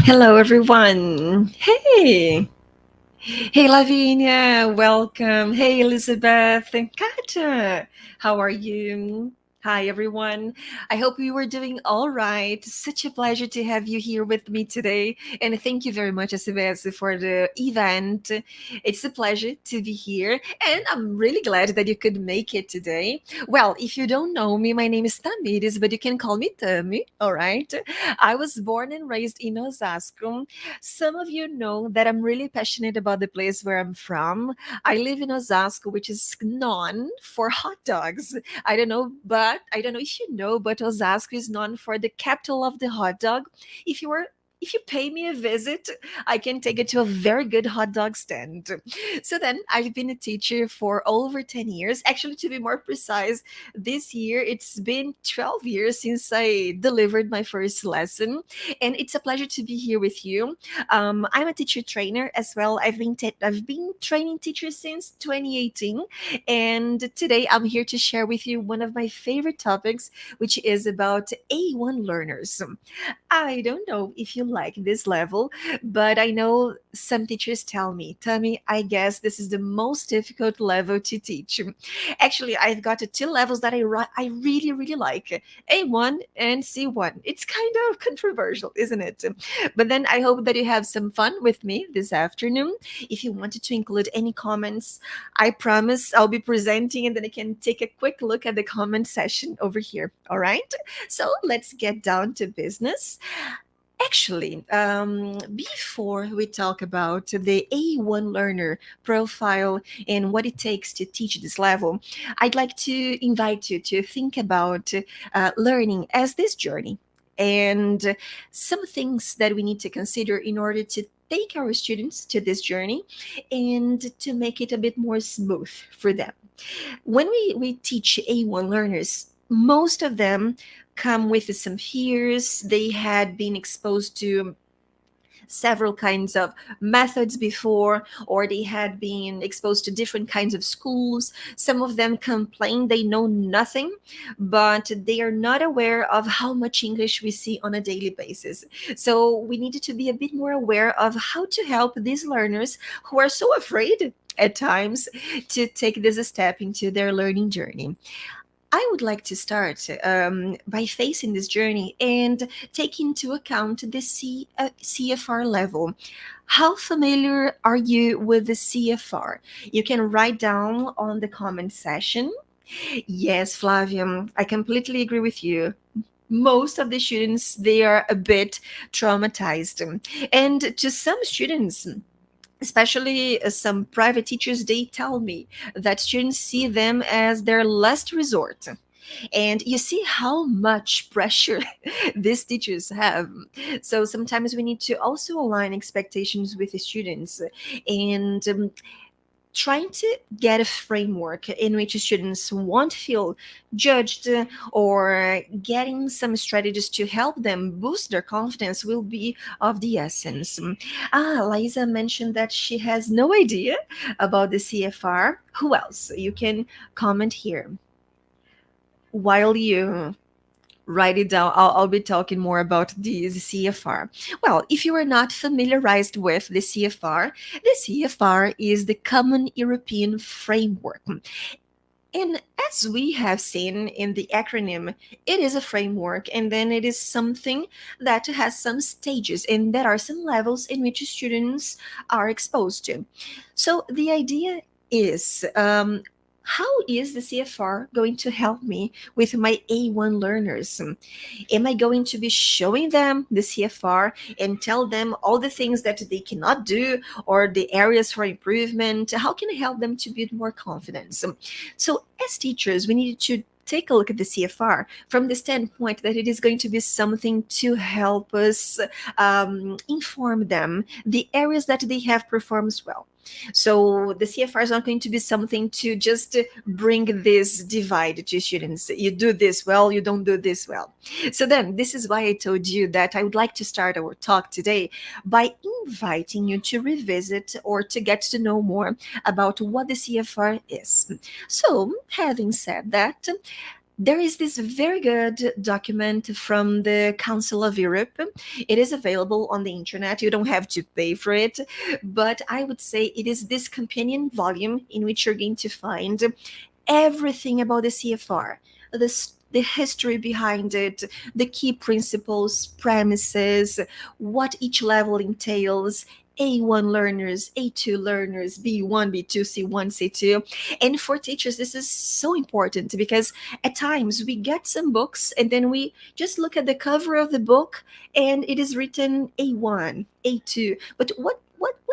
Hello, everyone. Hey. Hey, Lavinia. Welcome. Hey, Elizabeth and Kata. How are you? Hi, everyone. I hope you were doing all right. Such a pleasure to have you here with me today. And thank you very much, SBS, for the event. It's a pleasure to be here. And I'm really glad that you could make it today. Well, if you don't know me, my name is Tamires, but you can call me Tami. All right. I was born and raised in Osasco. Some of you know that I'm really passionate about the place where I'm from. I live in Osasco, which is known for hot dogs. I don't know if you know, but Osasco is known for the capital of the hot dog. If you pay me a visit, I can take it to a very good hot dog stand. So then I've been a teacher for over 10 years. Actually, to be more precise, this year it's been 12 years since I delivered my first lesson. And it's a pleasure to be here with you. I'm a teacher trainer as well. I've been training teachers since 2018, and today I'm here to share with you one of my favorite topics, which is about A1 learners. I don't know if you like this level, but I know some teachers tell me, Tammy, I guess this is the most difficult level to teach. Actually, I've got two levels that I really, really like, A1 and C1. It's kind of controversial, isn't it? But then I hope that you have some fun with me this afternoon. If you wanted to include any comments, I promise I'll be presenting and then I can take a quick look at the comment session over here. All right? So let's get down to business. Actually, before we talk about the A1 learner profile and what it takes to teach this level, I'd like to invite you to think about learning as this journey and some things that we need to consider in order to take our students to this journey and to make it a bit more smooth for them. When we teach A1 learners, most of them come with some fears. They had been exposed to several kinds of methods before, or they had been exposed to different kinds of schools. Some of them complain they know nothing, but they are not aware of how much English we see on a daily basis. So we needed to be a bit more aware of how to help these learners who are so afraid at times to take this step into their learning journey. I would like to start by facing this journey and take into account the CFR level. How familiar are you with the CFR? You can write down on the comment section. Yes, Flavium, I completely agree with you. Most of the students, they are a bit traumatized. And to some students, especially some private teachers, they tell me that students see them as their last resort. And you see how much pressure these teachers have. So sometimes we need to also align expectations with the students and trying to get a framework in which students won't feel judged, or getting some strategies to help them boost their confidence will be of the essence. Liza mentioned that she has no idea about the CFR. Who else? You can comment here while you write it down. I'll be talking more about the CFR. Well, if you are not familiarized with the CFR is the Common European Framework. And as we have seen in the acronym, it is a framework, and then it is something that has some stages, and there are some levels in which students are exposed to. So the idea is how is the CFR going to help me with my A1 learners? Am I going to be showing them the CFR and tell them all the things that they cannot do or the areas for improvement? How can I help them to build more confidence? So, as teachers, we need to take a look at the CFR from the standpoint that it is going to be something to help us inform them the areas that they have performed well. So the CFR is not going to be something to just bring this divide to students. You do this well, you don't do this well. So then, this is why I told you that I would like to start our talk today by inviting you to revisit or to get to know more about what the CFR is. So, having said that, there is this very good document from the Council of Europe. It is available on the internet. You don't have to pay for it, but I would say it is this companion volume in which you're going to find everything about the CFR, the history behind it, the key principles, premises, what each level entails. A1 learners, A2 learners, B1, B2, C1, C2. And for teachers, this is so important because at times we get some books and then we just look at the cover of the book and it is written A1, A2. But what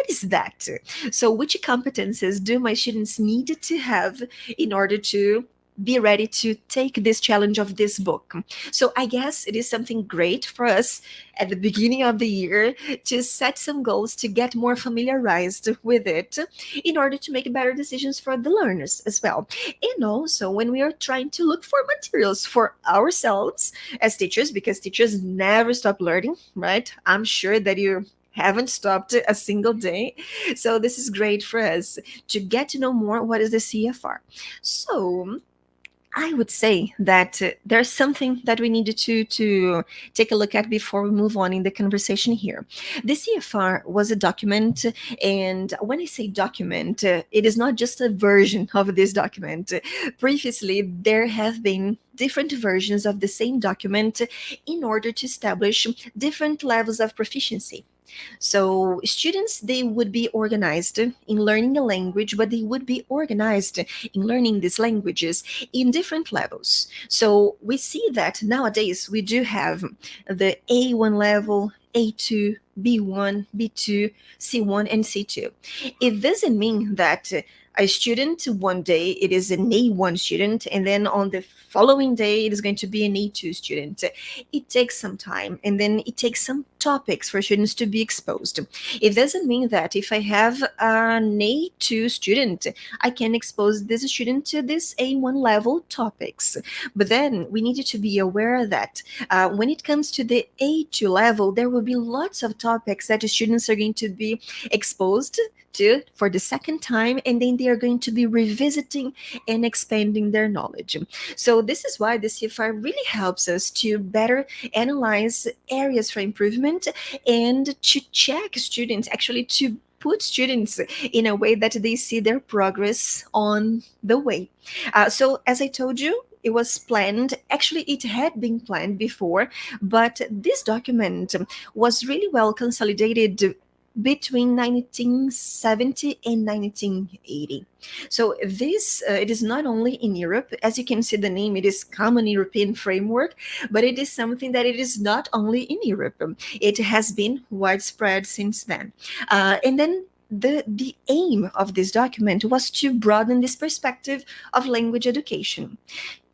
is that? So which competences do my students need to have in order to be ready to take this challenge of this book? So I guess it is something great for us at the beginning of the year to set some goals to get more familiarized with it in order to make better decisions for the learners as well. And also when we are trying to look for materials for ourselves as teachers, because teachers never stop learning, right? I'm sure that you haven't stopped a single day. So this is great for us to get to know more what is the CFR. So I would say that there's something that we needed to take a look at before we move on in the conversation here. The CFR was a document, and when I say document, it is not just a version of this document. Previously, there have been different versions of the same document in order to establish different levels of proficiency. So students, they would be organized in learning a language, but they would be organized in learning these languages in different levels. So we see that nowadays we do have the A1 level, A2, B1, B2, C1, and C2. It doesn't mean that a student one day it is an A1 student, and then on the following day it is going to be an A2 student. It takes some time, and then it takes some topics for students to be exposed. It doesn't mean that if I have an A2 student, I can expose this student to this A1 level topics. But then we need to be aware that when it comes to the A2 level, there will be lots of topics that the students are going to be exposed to for the second time, and then they are going to be revisiting and expanding their knowledge. So this is why the CFR really helps us to better analyze areas for improvement and to check students, actually to put students in a way that they see their progress on the way. So as I told you, it was planned. Actually, it had been planned before, but this document was really well consolidated between 1970 and 1980. So this it is not only in Europe, as you can see the name, it is Common European Framework, but it is something that it is not only in Europe. It has been widespread since then. And then the aim of this document was to broaden this perspective of language education.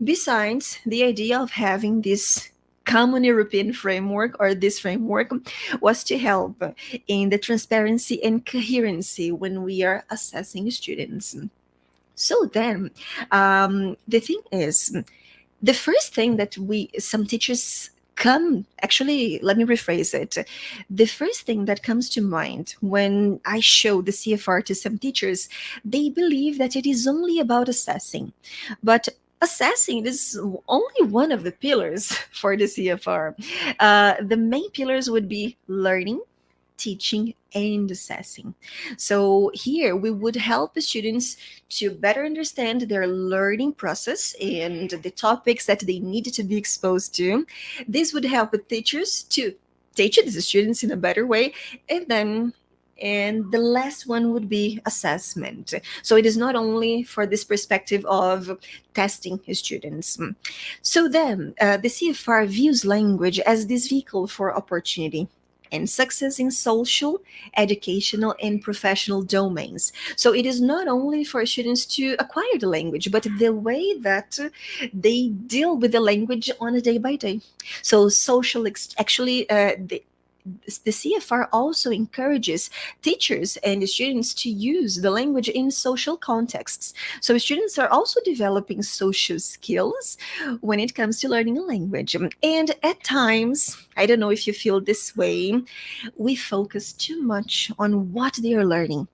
Besides the idea of having this common European framework, or this framework was to help in the transparency and coherency when we are assessing students. So then, the thing is, the first thing that some teachers come, actually, let me rephrase it. The first thing that comes to mind when I show the CFR to some teachers, they believe that it is only about assessing. But assessing is only one of the pillars for the CFR. The main pillars would be learning, teaching, and assessing. So here we would help the students to better understand their learning process and the topics that they need to be exposed to. This would help the teachers to teach the students in a better way, and then And the last one would be assessment. So it is not only for this perspective of testing students. So then, the CFR views language as this vehicle for opportunity and success in social, educational, and professional domains. So it is not only for students to acquire the language, but the way that they deal with the language on a day by day. So social, actually, the CFR also encourages teachers and students to use the language in social contexts. So students are also developing social skills when it comes to learning a language. And at times, I don't know if you feel this way, we focus too much on what they are learning.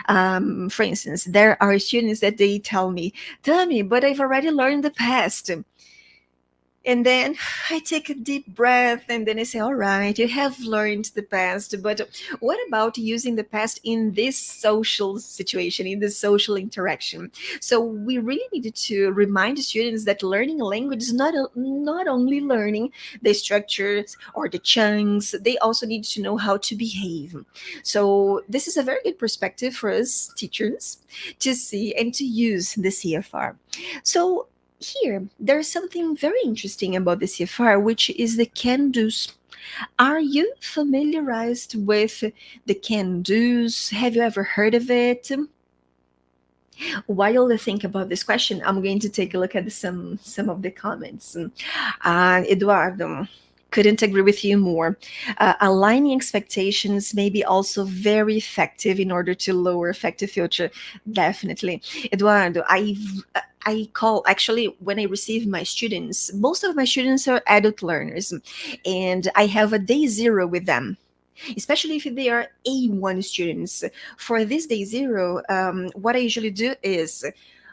For instance, there are students that they tell me, "Tell but I've already learned the past." And then I take a deep breath and then I say, all right, you have learned the past, but what about using the past in this social situation, in this social interaction? So we really needed to remind students that learning a language is not only learning the structures or the chunks, they also need to know how to behave. So this is a very good perspective for us teachers to see and to use the CFR. So here, there's something very interesting about the CFR, which is the can do's. Are you familiarized with the can do's? Have you ever heard of it? While I think about this question, I'm going to take a look at some of the comments. Eduardo, couldn't agree with you more. Aligning expectations may be also very effective in order to lower effective filter. Definitely, Eduardo. I call actually when I receive my students. Most of my students are adult learners, and I have a day zero with them, especially if they are A1 students. For this day zero, what I usually do is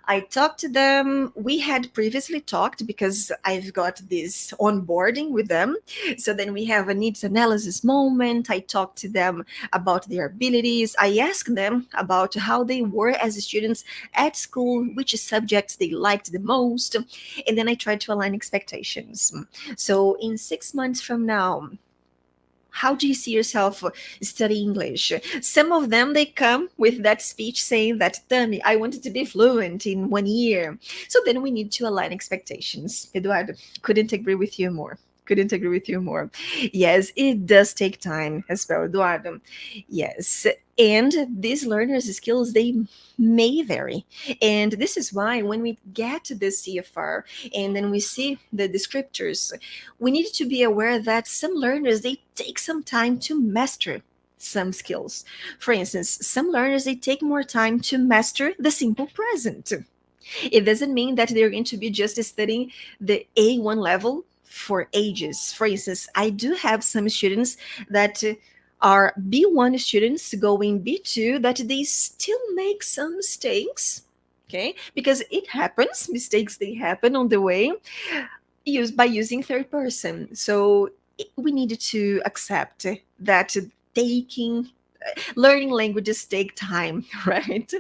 I talk to them. We had previously talked because I've got this onboarding with them. So then we have a needs analysis moment. I talk to them about their abilities. I ask them about how they were as students at school, which subjects they liked the most. And then I try to align expectations. So in 6 months from now, how do you see yourself studying English? Some of them, they come with that speech saying that, Tami, I wanted to be fluent in 1 year. So then we need to align expectations. Eduardo, couldn't agree with you more. Couldn't agree with you more. Yes, it does take time as well, Eduardo. Yes. And these learners' skills, they may vary. And this is why when we get to the CFR and then we see the descriptors, we need to be aware that some learners, they take some time to master some skills. For instance, some learners, they take more time to master the simple present. It doesn't mean that they're going to be just studying the A1 level for ages. For instance, I do have some students that are B1 students going B2 that they still make some mistakes. Okay, because it happens, mistakes they happen on the way, used by using third person. So we needed to accept that taking learning languages take time, right?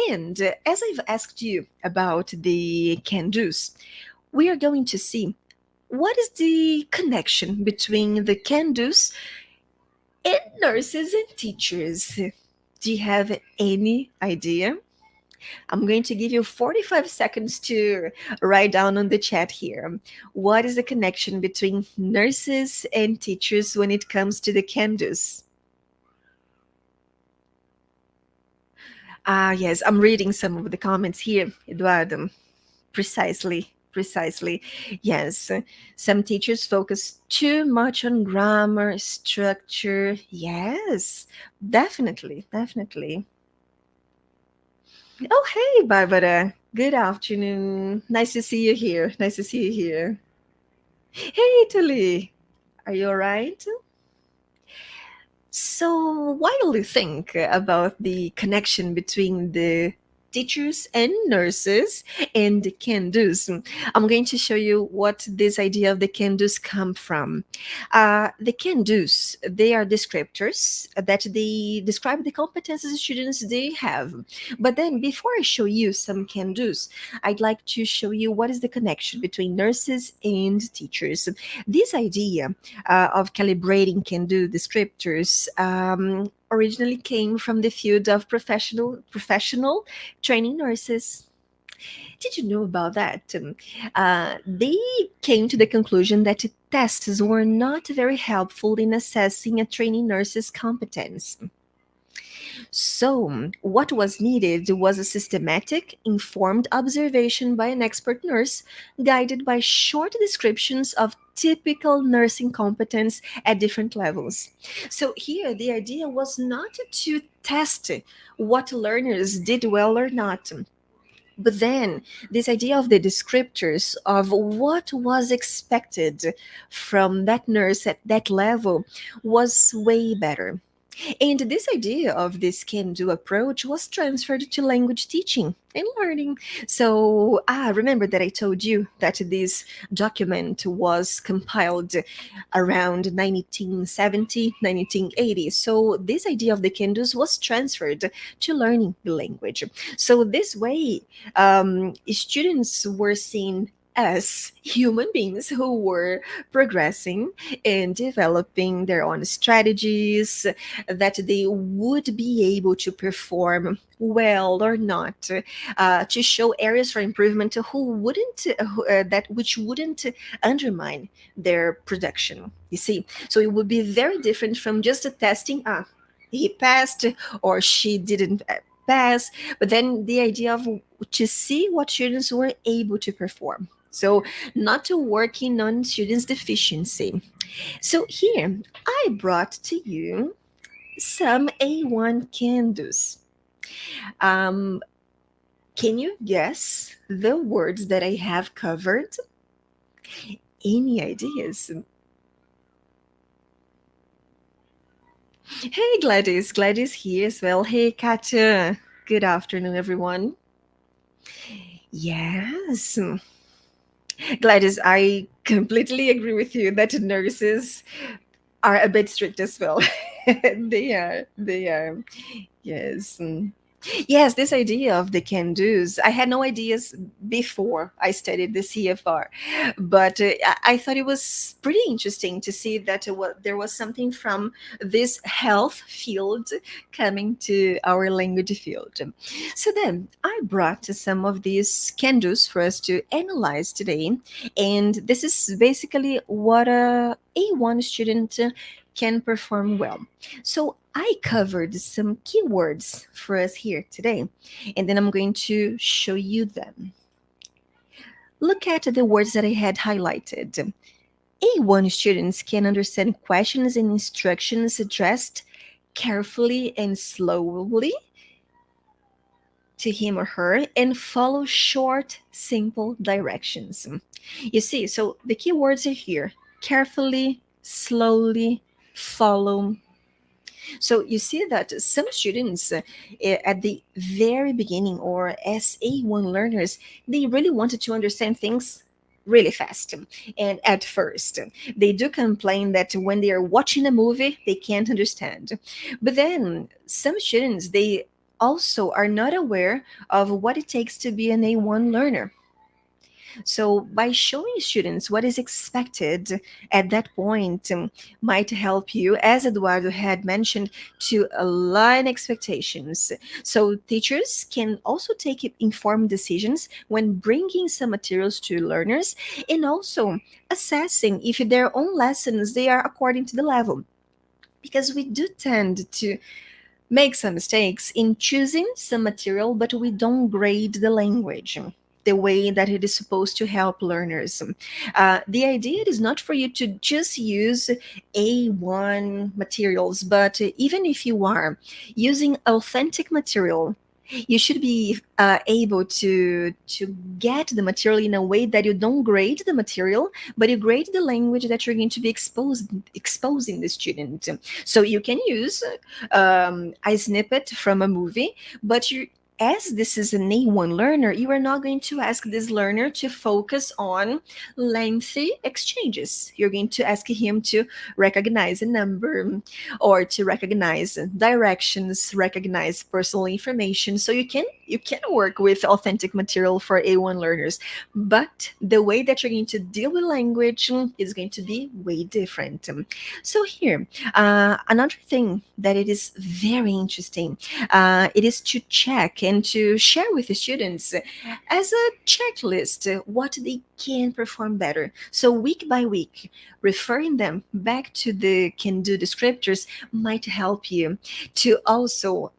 And as I've asked you about the can do's, we are going to see what is the connection between the can do's and nurses and teachers. Do you have any idea? I'm going to give you 45 seconds to write down on the chat here. What is the connection between nurses and teachers when it comes to the can do's? Yes, I'm reading some of the comments here, Eduardo. Precisely, precisely. Yes, some teachers focus too much on grammar, structure. Yes, definitely, definitely. Oh, hey, Barbara. Good afternoon. Nice to see you here. Nice to see you here. Hey, Italy. Are you all right? So, while you think about the connection between the teachers and nurses and the can do's, I'm going to show you what this idea of the can do's come from. The can do's, they are descriptors that they describe the competences students they have. But then, before I show you some can do's, I'd like to show you what is the connection between nurses and teachers. This idea of calibrating can do descriptors originally came from the field of professional training nurses. Did you know about that? They came to the conclusion that tests were not very helpful in assessing a trainee nurse's competence. So, what was needed was a systematic, informed observation by an expert nurse, guided by short descriptions of typical nursing competence at different levels. So, here the idea was not to test what learners did well or not. But then, this idea of the descriptors of what was expected from that nurse at that level was way better. And this idea of this can do approach was transferred to language teaching and learning. So, remember that I told you that this document was compiled around 1970, 1980. So, this idea of the can do's was transferred to learning the language. So, this way, students were seen as human beings who were progressing and developing their own strategies that they would be able to perform well or not, to show areas for improvement that which wouldn't undermine their production. You see, so it would be very different from just a testing. He passed or she didn't pass, but then the idea of to see what students were able to perform. So, not to working on students' deficiency. So, here I brought to you some A1 can-dos. Um, can you guess the words that I have covered? Any ideas? Hey, Gladys. Gladys here as well. Hey, Katya. Good afternoon, everyone. Yes. Gladys, I completely agree with you that nurses are a bit strict as well. They are. They are. Yes. Yes, this idea of the can do's, I had no ideas before I studied the CFR, but I thought it was pretty interesting to see that there was something from this health field coming to our language field. So then I brought some of these can do's for us to analyze today, and this is basically what a A1 student can perform well. So I covered some keywords for us here today, and then I'm going to show you them. Look at the words that I had highlighted. A1 students can understand questions and instructions addressed carefully and slowly to him or her and follow short, simple directions. You see, so the keywords are here: carefully, slowly, follow. So you see that some students at the very beginning or as A1 learners, they really wanted to understand things really fast. And at first, they do complain that when they are watching a movie, they can't understand. But then some students, they also are not aware of what it takes to be an A1 learner. So, by showing students what is expected at that point, might help you, as Eduardo had mentioned, to align expectations. So, teachers can also take informed decisions when bringing some materials to learners and also assessing if their own lessons they are according to the level. Because we do tend to make some mistakes in choosing some material, but we don't grade the language the way that it is supposed to help learners. The idea is not for you to just use A1 materials, but even if you are using authentic material, you should be able to get the material in a way that you don't grade the material, but you grade the language that you're going to be exposing the student. So you can use a snippet from a movie, but you, as this is an A1 learner, you are not going to ask this learner to focus on lengthy exchanges. You're going to ask him to recognize a number or to recognize directions, recognize personal information. So you can You can work with authentic material for A1 learners, but the way that you're going to deal with language is going to be way different. So here, another thing that it is very interesting, it is to check and to share with the students as a checklist what they can perform better. So week by week, referring them back to the can do descriptors might help you to also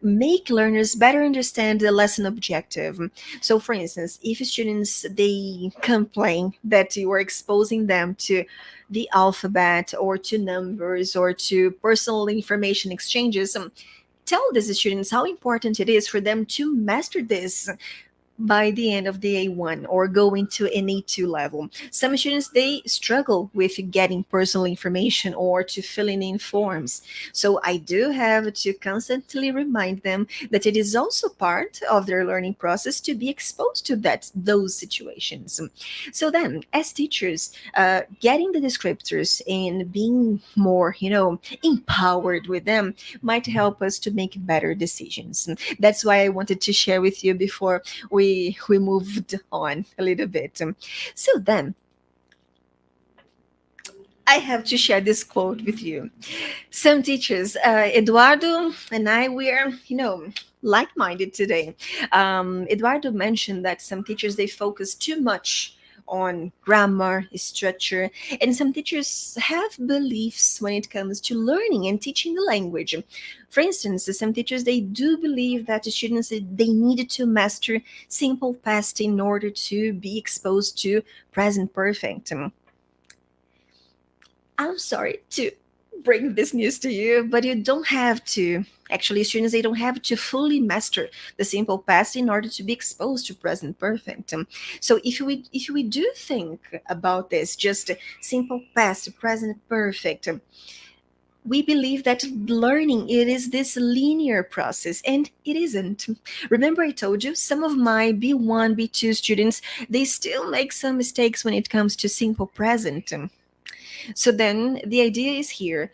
make learners better understand the lesson objective. So for instance, if students they complain that you are exposing them to the alphabet or to numbers or to personal information exchanges, tell these students how important it is for them to master this by the end of the A1 or going to an A2 level. Some students they struggle with getting personal information or to filling in forms. So I do have to constantly remind them that it is also part of their learning process to be exposed to those situations. So then, as teachers, getting the descriptors and being more, empowered with them might help us to make better decisions. That's why I wanted to share with you before we moved on a little bit. So then I have to share this quote with you. Some teachers, Eduardo and I, we're like-minded today. Eduardo mentioned that some teachers they focus too much on grammar, structure, and some teachers have beliefs when it comes to learning and teaching the language. For instance, some teachers they do believe that the students they needed to master simple past in order to be exposed to present perfect. I'm sorry to bring this news to you, but you don't have to. Actually, students they don't have to fully master the simple past in order to be exposed to present perfect. So if we do think about this, just simple past, present perfect, we believe that learning it is this linear process, and it isn't. Remember I told you some of my B1 B2 students they still make some mistakes when it comes to simple present. So then the idea is here,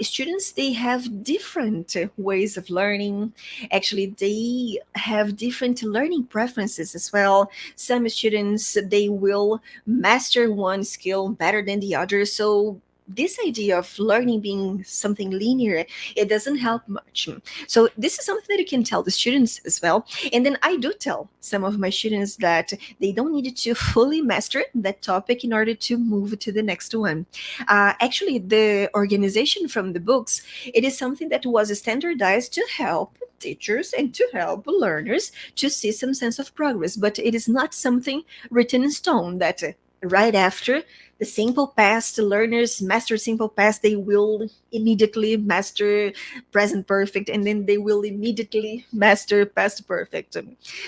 students they have different ways of learning. Actually they have different learning preferences as well. Some students they will master one skill better than the other, so this idea of learning being something linear it doesn't help much. So this is something that you can tell the students as well, and then I do tell some of my students that they don't need to fully master that topic in order to move to the next one. Actually, the organization from the books, it is something that was standardized to help teachers and to help learners to see some sense of progress, but it is not something written in stone that right after the simple past learners master simple past they will immediately master present perfect and then they will immediately master past perfect.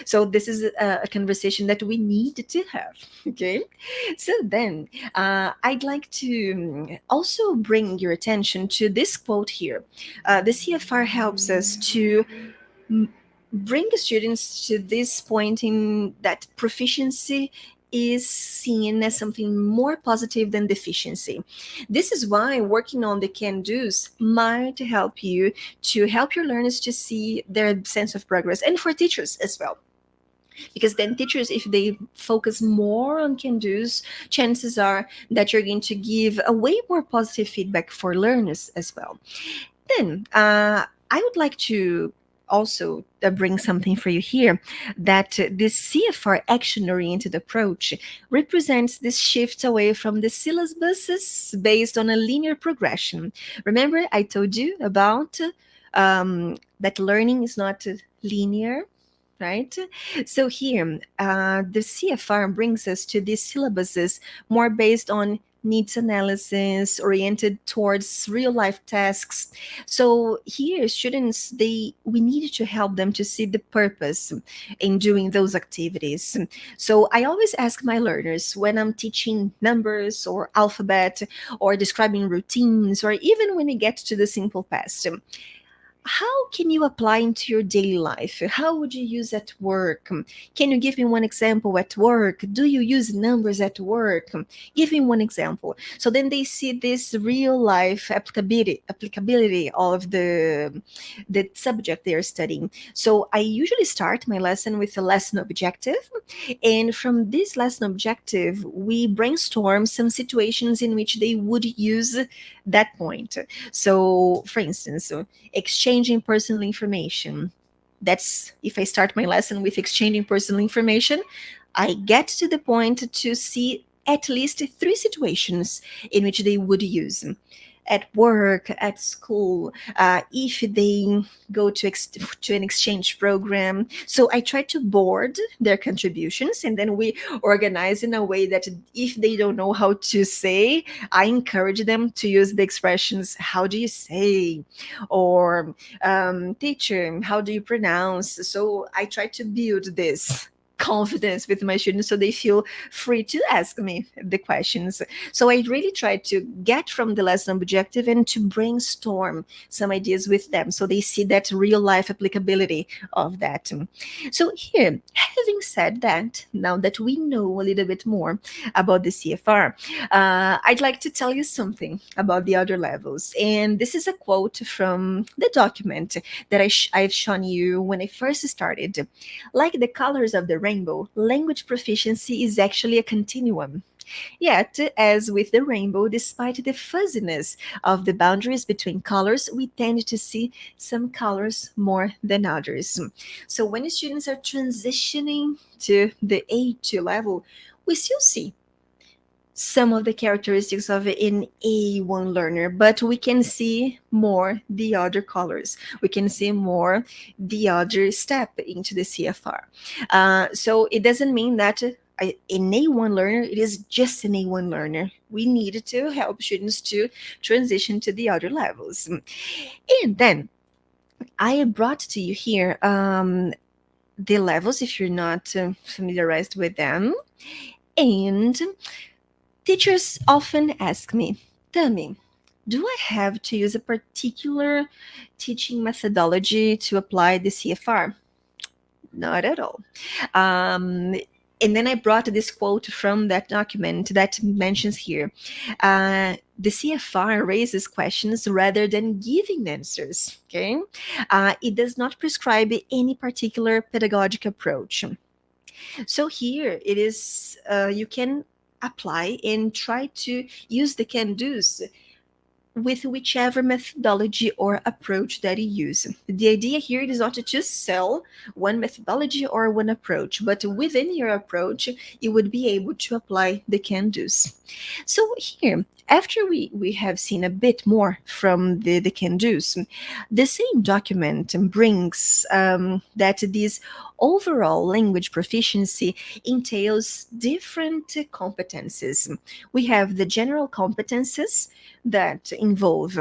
So this is a conversation that we need to have. Okay, so then I'd like to also bring your attention to this quote here. The CFR helps us to m- bring students to this point in that proficiency is seen as something more positive than deficiency. This is why working on the can do's might help you to help your learners to see their sense of progress, and for teachers as well, because then teachers if they focus more on can do's, chances are that you're going to give a way more positive feedback for learners as well. Then I would like to also bring something for you here, that this CFR action-oriented approach represents this shift away from the syllabuses based on a linear progression. Remember, I told you about that learning is not linear, right? So here, the CFR brings us to these syllabuses more based on needs analysis oriented towards real life tasks. So here students we needed to help them to see the purpose in doing those activities. So I always ask my learners when I'm teaching numbers or alphabet or describing routines or even when it gets to the simple past, how can you apply into your daily life? How would you use at work? Can you give me one example at work? Do you use numbers at work? Give me one example. So then they see this real life applicability of the subject they are studying. So I usually start my lesson with a lesson objective, and from this lesson objective, we brainstorm some situations in which they would use that point. So, for instance, exchanging personal information. That's if I start my lesson with exchanging personal information, I get to the point to see at least three situations in which they would use at work, at school, if they go to an exchange program. So I try to board their contributions, and then we organize in a way that if they don't know how to say, I encourage them to use the expressions, how do you say? Or teacher, how do you pronounce? So I try to build this confidence with my students so they feel free to ask me the questions. So I really try to get from the lesson objective and to brainstorm some ideas with them so they see that real life applicability of that. So here, having said that, now that we know a little bit more about the CFR, I'd like to tell you something about the other levels. And this is a quote from the document that I've shown you when I first started. Like the colors of the rainbow, language proficiency is actually a continuum. Yet, as with the rainbow, despite the fuzziness of the boundaries between colors, we tend to see some colors more than others. So, when students are transitioning to the A2 level, we still see some of the characteristics of an A1 learner, but we can see more the other colors. We can see more the other step into the CFR. So it doesn't mean that an A1 learner, it is just an A1 learner. We need to help students to transition to the other levels. And then I brought to you here the levels if you're not familiarized with them. And teachers often ask me, Tami, do I have to use a particular teaching methodology to apply the CFR? Not at all. Um, and then I brought this quote from that document that mentions here. The CFR raises questions rather than giving answers. Okay, it does not prescribe any particular pedagogic approach. So here it is, you can apply and try to use the can do's with whichever methodology or approach that you use. The idea here is not to just sell one methodology or one approach, but within your approach, you would be able to apply the can do's. So here, after we have seen a bit more from the can do's, the same document brings that this overall language proficiency entails different competences. We have the general competences that involve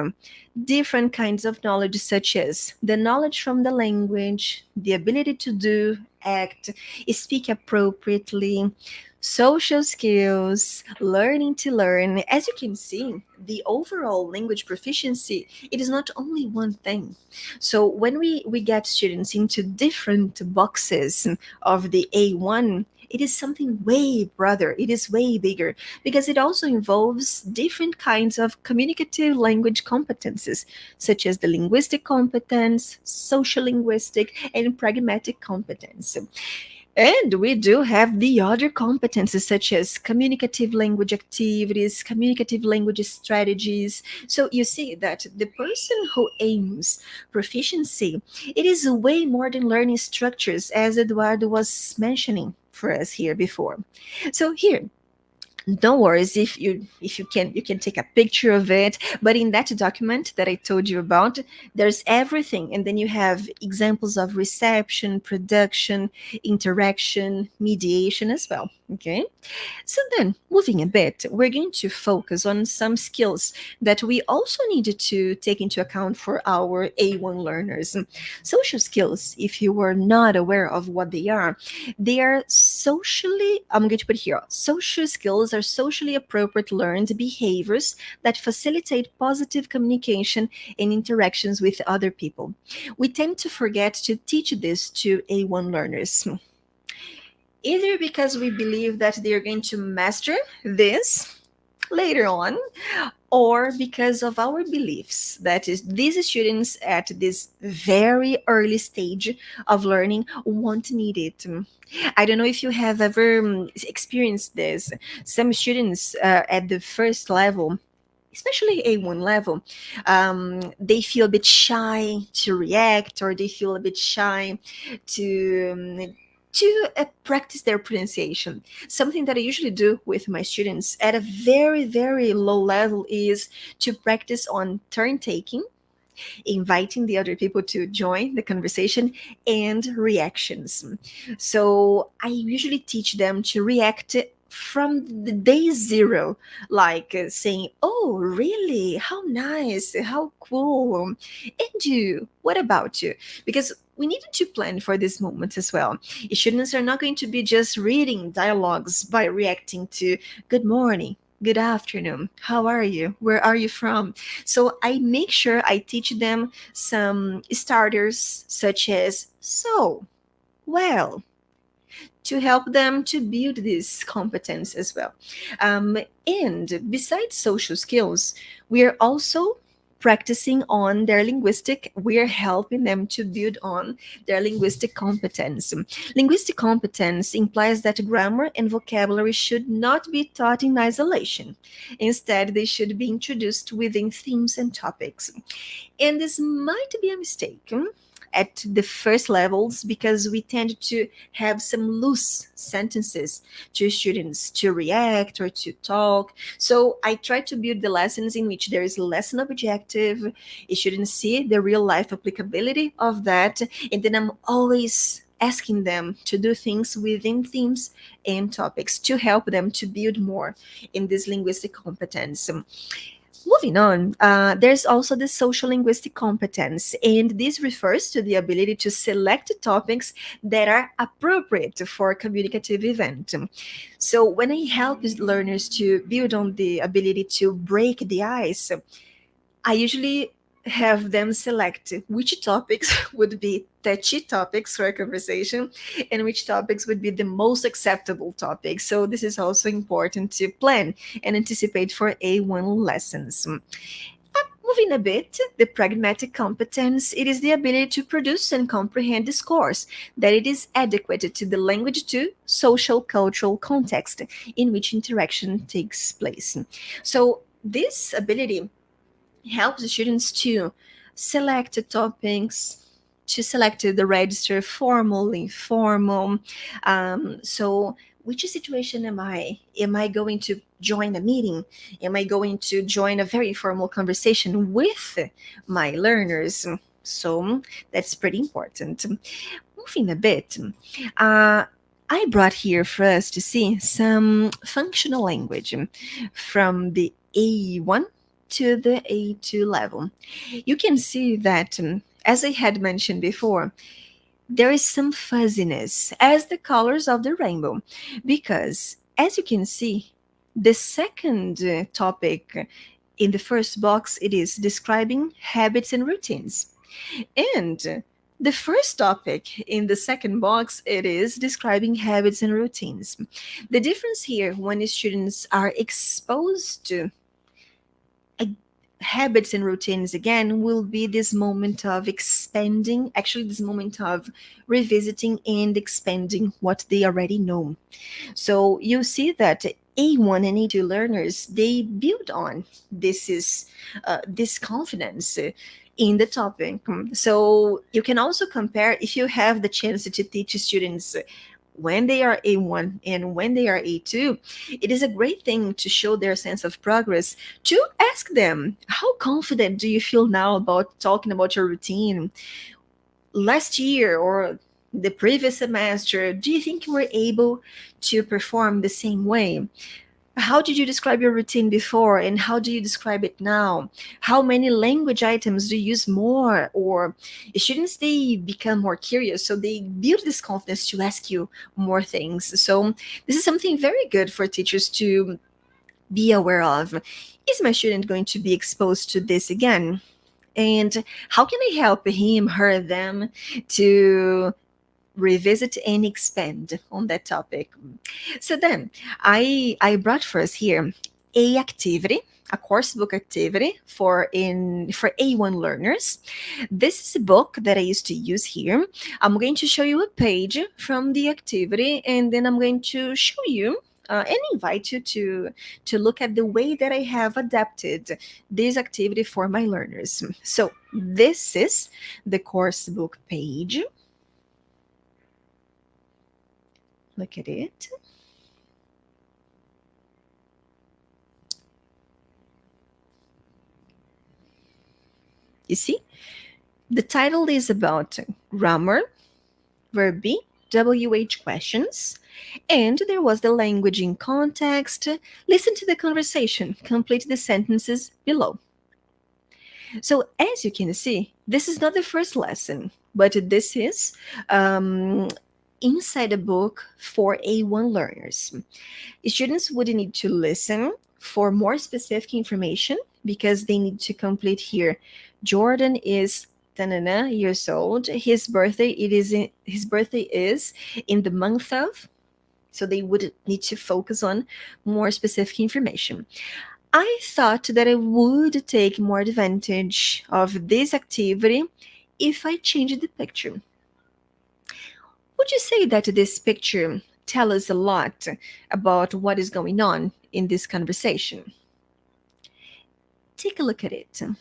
different kinds of knowledge, such as the knowledge from the language, the ability to do, act, speak appropriately, social skills, learning to learn. As you can see, the overall language proficiency, it is not only one thing. So when we get students into different boxes of the A1, it is something way broader, it is way bigger, because it also involves different kinds of communicative language competences, such as the linguistic competence, social linguistic, and pragmatic competence. And we do have the other competences such as communicative language activities, communicative language strategies. So you see that the person who aims proficiency, it is way more than learning structures, as Eduardo was mentioning for us here before. So here, no worries if you can take a picture of it, but in that document that I told you about, there's everything, and then you have examples of reception, production, interaction, mediation as well. Okay. So then, moving a bit, we're going to focus on some skills that we also needed to take into account for our A1 learners. Social skills, if you were not aware of what they are socially, I'm going to put here, social skills are socially appropriate learned behaviors that facilitate positive communication and interactions with other people. We tend to forget to teach this to A1 learners, either because we believe that they are going to master this later on, or because of our beliefs that is these students at this very early stage of learning won't need it. I don't know if you have ever experienced this. Some students at the first level, especially A1 level, they feel a bit shy to react, or they feel a bit shy to practice their pronunciation. Something that I usually do with my students at a very, very low level is to practice on turn taking, inviting the other people to join the conversation, and reactions. So I usually teach them to react from the day zero, like saying, "Oh, really? How nice! How cool! And you? What about you?" Because we needed to plan for this moment as well. Students are not going to be just reading dialogues by reacting to "Good morning." "Good afternoon. How are you? Where are you from?" So I make sure I teach them some starters such as "so," "well," to help them to build this competence as well. And besides social skills, we are also practicing on their linguistic. We're helping them to build on their linguistic competence. Linguistic competence implies that grammar and vocabulary should not be taught in isolation. Instead, they should be introduced within themes and topics. And this might be a mistake at the first levels, because we tend to have some loose sentences to students to react or to talk. So I try to build the lessons in which there is a lesson objective. You shouldn't see the real life applicability of that. And then I'm always asking them to do things within themes and topics to help them to build more in this linguistic competence. Moving on, there's also the social linguistic competence, and this refers to the ability to select topics that are appropriate for a communicative event. So, when I help learners to build on the ability to break the ice, I usually have them select which topics would be touchy topics for a conversation and which topics would be the most acceptable topics. So, this is also important to plan and anticipate for A1 lessons. Moving a bit, the pragmatic competence, it is the ability to produce and comprehend discourse, that it is adequate to the language to social cultural context in which interaction takes place. So this ability helps the students to select the topics, to select the register formal, informal. So which situation am I? Am I going to join a meeting? Am I going to join a very formal conversation with my learners? So that's pretty important. Moving a bit, uh, I brought here for us to see some functional language from the A1 to the A2 level. You can see that, as I had mentioned before, there is some fuzziness as the colors of the rainbow, because as you can see, the second topic in the first box, it is describing habits and routines, and the first topic in the second box, it is describing habits and routines. The difference here, when the students are exposed to uh, habits and routines again, will be this moment of expanding, actually this moment of revisiting and expanding what they already know. So you see that A1 and A2 learners, they build on this confidence in the topic. So you can also compare, if you have the chance to teach students when they are A1 and when they are A2, it is a great thing to show their sense of progress, to ask them, how confident do you feel now about talking about your routine? Last year, or the previous semester, do you think you were able to perform the same way? How did you describe your routine before, and how do you describe it now? How many language items do you use more? Or students, they become more curious, so they build this confidence to ask you more things. So this is something very good for teachers to be aware of. Is my student going to be exposed to this again? And how can I help him, her, them to revisit and expand on that topic? So then I brought first here a activity, a course book activity for A1 learners. This is a book that I used to use here. I'm going to show you a page from the activity, and then I'm going to show you and invite you to look at the way that I have adapted this activity for my learners. So this is the course book page. Look at it. You see, the title is about grammar, verb be, WH questions, and there was the language in context. Listen to the conversation, complete the sentences below. So, as you can see, this is not the first lesson, but this is um, inside a book for A1 learners. Students would need to listen for more specific information because they need to complete here. Jordan is years old. His birthday is in the month of. So they would need to focus on more specific information. I thought that I would take more advantage of this activity if I changed the picture. Would you say that this picture tells us a lot about what is going on in this conversation? Take a look at it. I'm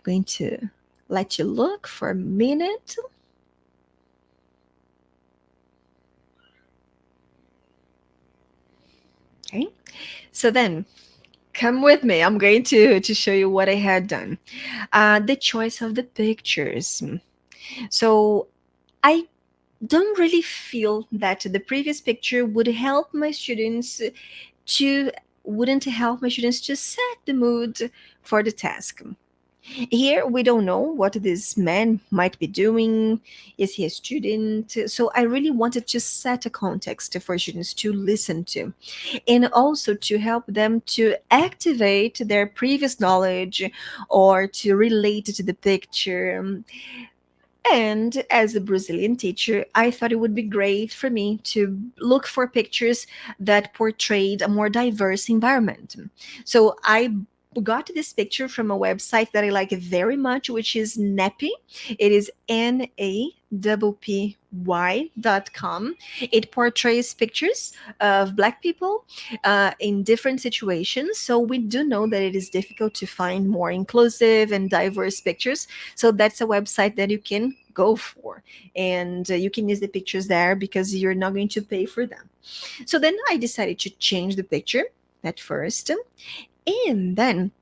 going to let you look for a minute. Okay, so then come with me. I'm going to show you what I had done. The choice of the pictures. So I don't really feel that the previous picture would help my students to wouldn't help my students to set the mood for the task. Here, we don't know what this man might be doing. Is he a student? So, I really wanted to set a context for students to listen to, and also to help them to activate their previous knowledge or to relate to the picture. And as a Brazilian teacher, I thought it would be great for me to look for pictures that portrayed a more diverse environment. So I got this picture from a website that I like very much, which is Nappy. It is NAPPY.com. It portrays pictures of Black people in different situations. So we do know that it is difficult to find more inclusive and diverse pictures. So that's a website that you can go for. And you can use the pictures there because you're not going to pay for them. So then I decided to change the picture at first. And then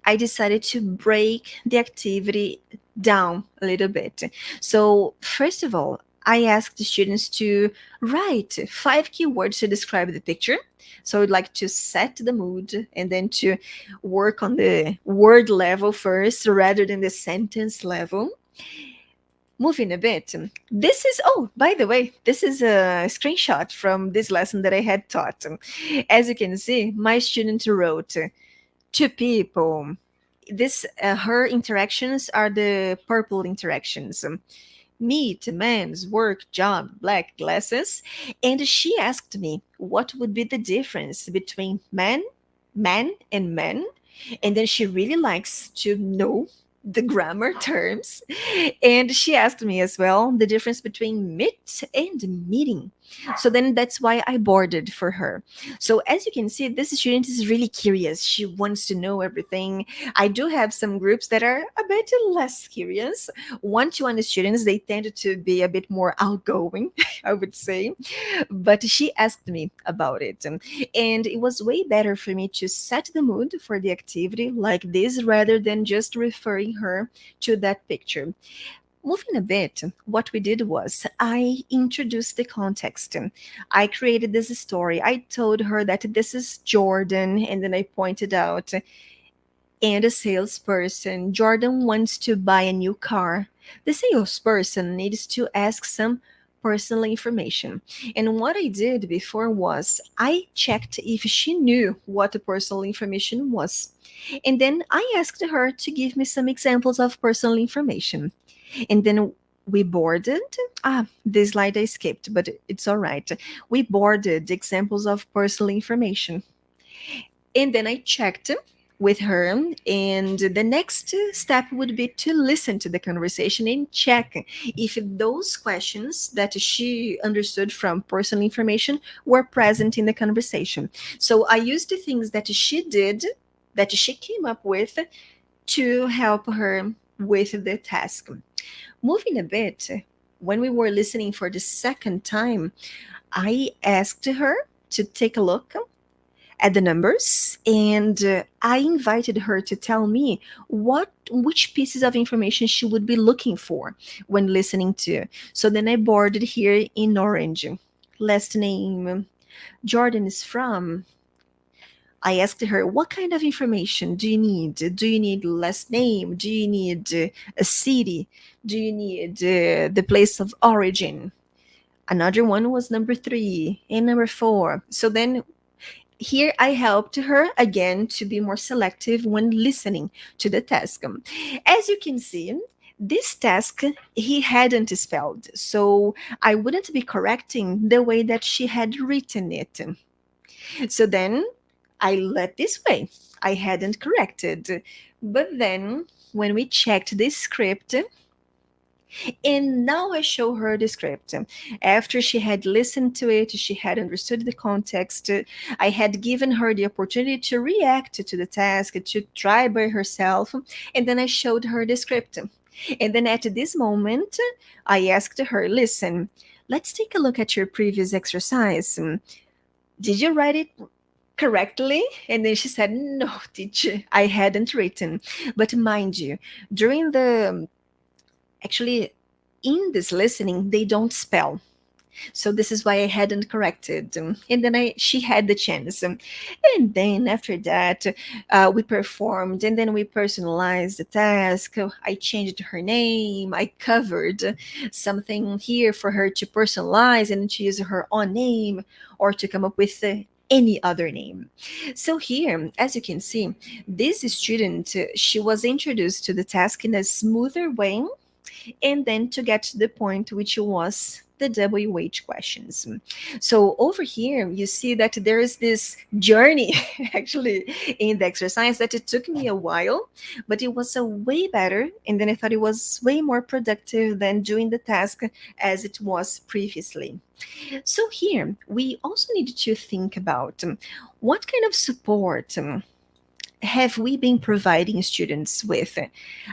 I decided to break the activity down a little bit. So, first of all, I asked the students to write 5 keywords to describe the picture. So, I'd like to set the mood and then to work on the word level first rather than the sentence level. Moving a bit, this is, oh, by the way, this is a screenshot from this lesson that I had taught. As you can see, my student wrote, two people. This her interactions are the purple interactions. Meet, men's, work, job, black, glasses. And she asked me what would be the difference between man, and men. And then she really likes to know the grammar terms. And she asked me as well the difference between meet and meeting. So then that's why I boarded for her. So as you can see, this student is really curious. She wants to know everything. I do have some groups that are a bit less curious. One-to-one students, they tend to be a bit more outgoing, I would say. But she asked me about it. And it was way better for me to set the mood for the activity like this rather than just referring her to that picture. Moving a bit, what we did was I introduced the context. I created this story. I told her that this is Jordan, and then I pointed out, and a salesperson. Jordan wants to buy a new car. The salesperson needs to ask some personal information. And what I did before was I checked if she knew what the personal information was. And then I asked her to give me some examples of personal information. And then we boarded. This slide I skipped, but it's all right. We boarded examples of personal information. And then I checked with her, and the next step would be to listen to the conversation and check if those questions that she understood from personal information were present in the conversation. So I used the things that she did, that she came up with, to help her with the task. Moving a bit, when we were listening for the second time, I asked her to take a look at the numbers, and I invited her to tell me which pieces of information she would be looking for when listening to. So then I boarded here in orange. Last name, Jordan is from. I asked her, what kind of information do you need? Do you need last name? Do you need a city? Do you need the place of origin? Another one was number 3 and number 4. So then here I helped her again to be more selective when listening to the task. As you can see, this task he hadn't spelled, so I wouldn't be correcting the way that she had written it. So then I let this way. I hadn't corrected. But then when we checked the script, and now I show her the script. After she had listened to it, she had understood the context. I had given her the opportunity to react to the task, to try by herself, and then I showed her the script. And then at this moment, I asked her, listen, let's take a look at your previous exercise. Did you write it correctly? And then she said, no, teacher, I hadn't written. But mind you, during the actually in this listening they don't spell, so this is why I hadn't corrected. And then she had the chance. And then after that, we performed, and then we personalized the task. I changed her name, I covered something here for her to personalize and to use her own name or to come up with any other name. So here, as you can see, this student, she was introduced to the task in a smoother way, and then to get to the point, which was the WH questions. So over here, you see that there is this journey actually in the exercise that it took me a while, but it was a way better. And then I thought it was way more productive than doing the task as it was previously. So here, we also need to think about what kind of support have we been providing students with?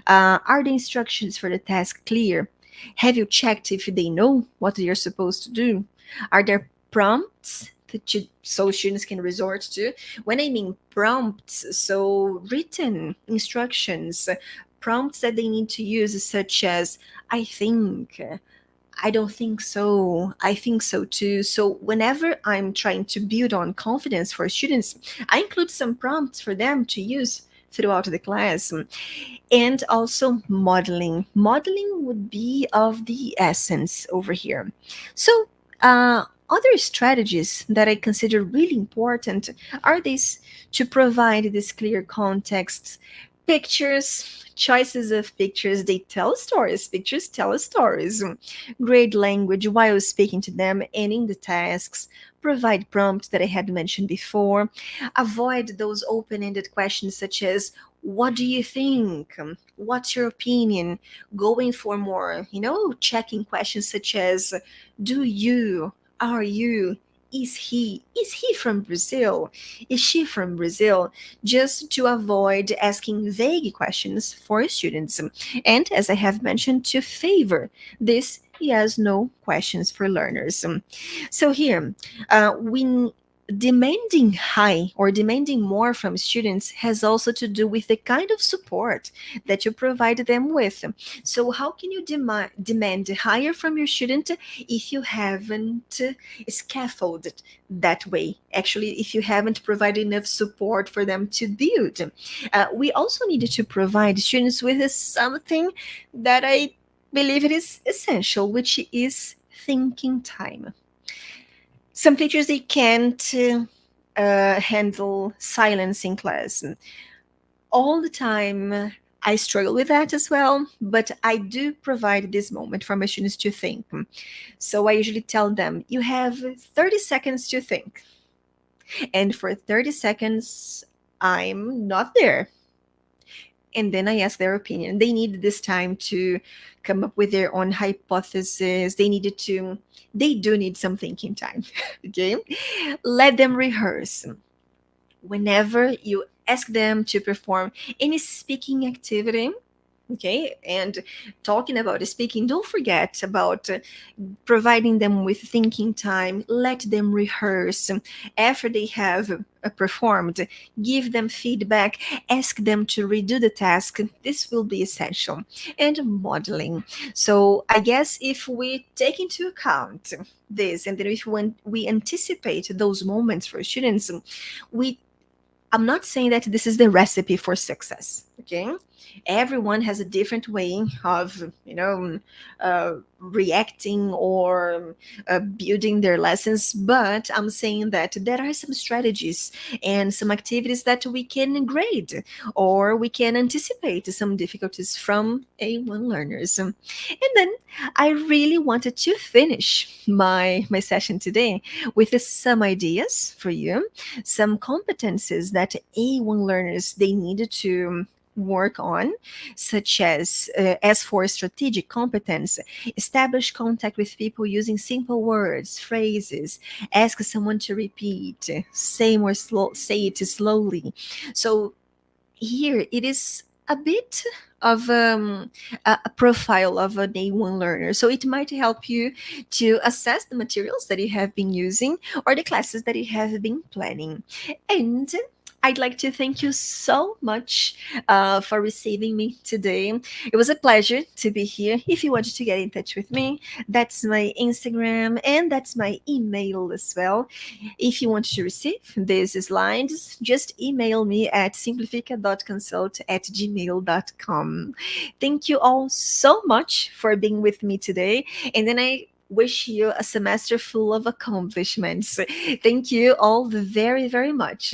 Are the instructions for the task clear? Have you checked if they know what they are supposed to do? Are there prompts that so students can resort to? When I mean prompts, so written instructions, prompts that they need to use, such as I think, I don't think so. I think so too. So whenever I'm trying to build on confidence for students, I include some prompts for them to use throughout the class. And also modeling. Modeling would be of the essence over here. So other strategies that I consider really important are these: to provide this clear context, pictures, choices of pictures, they tell stories. Pictures tell stories. Grade language while speaking to them and in the tasks. Provide prompts that I had mentioned before. Avoid those open-ended questions such as, what do you think? What's your opinion? Going for more, checking questions such as, do you? are you? Is he from Brazil? Is she from Brazil? Just to avoid asking vague questions for students. And as I have mentioned, to favor this yes no questions for learners. So here, we demanding high or demanding more from students has also to do with the kind of support that you provide them with. So how can you demand higher from your student if you haven't scaffolded that way? Actually, if you haven't provided enough support for them to build. We also needed to provide students with something that I believe it is essential, which is thinking time. Some teachers, they can't handle silence in class all the time. I struggle with that as well, but I do provide this moment for my students to think. So I usually tell them, you have 30 seconds to think. And for 30 seconds, I'm not there. And then I ask their opinion. They need this time to come up with their own hypothesis. They do need some thinking time. Okay. Let them rehearse. Whenever you ask them to perform any speaking activity, okay, and talking about speaking, don't forget about providing them with thinking time. Let them rehearse. After they have performed, give them feedback, ask them to redo the task. This will be essential. And modeling. So I guess if we take into account this, and then if when we anticipate those moments for students, we I'm not saying that this is the recipe for success. Okay, everyone has a different way of, reacting or building their lessons. But I'm saying that there are some strategies and some activities that we can grade, or we can anticipate some difficulties from A1 learners. And then I really wanted to finish my session today with some ideas for you, some competencies that A1 learners they needed to work on, such as for strategic competence, establish contact with people using simple words, phrases, ask someone to repeat, say it slowly. So here it is a bit of a profile of an A1 learner. So it might help you to assess the materials that you have been using or the classes that you have been planning. And I'd like to thank you so much for receiving me today. It was a pleasure to be here. If you wanted to get in touch with me, that's my Instagram and that's my email as well. If you want to receive these slides, just email me at simplifica.consult@gmail.com. Thank you all so much for being with me today. And then I wish you a semester full of accomplishments. Thank you all very, very much.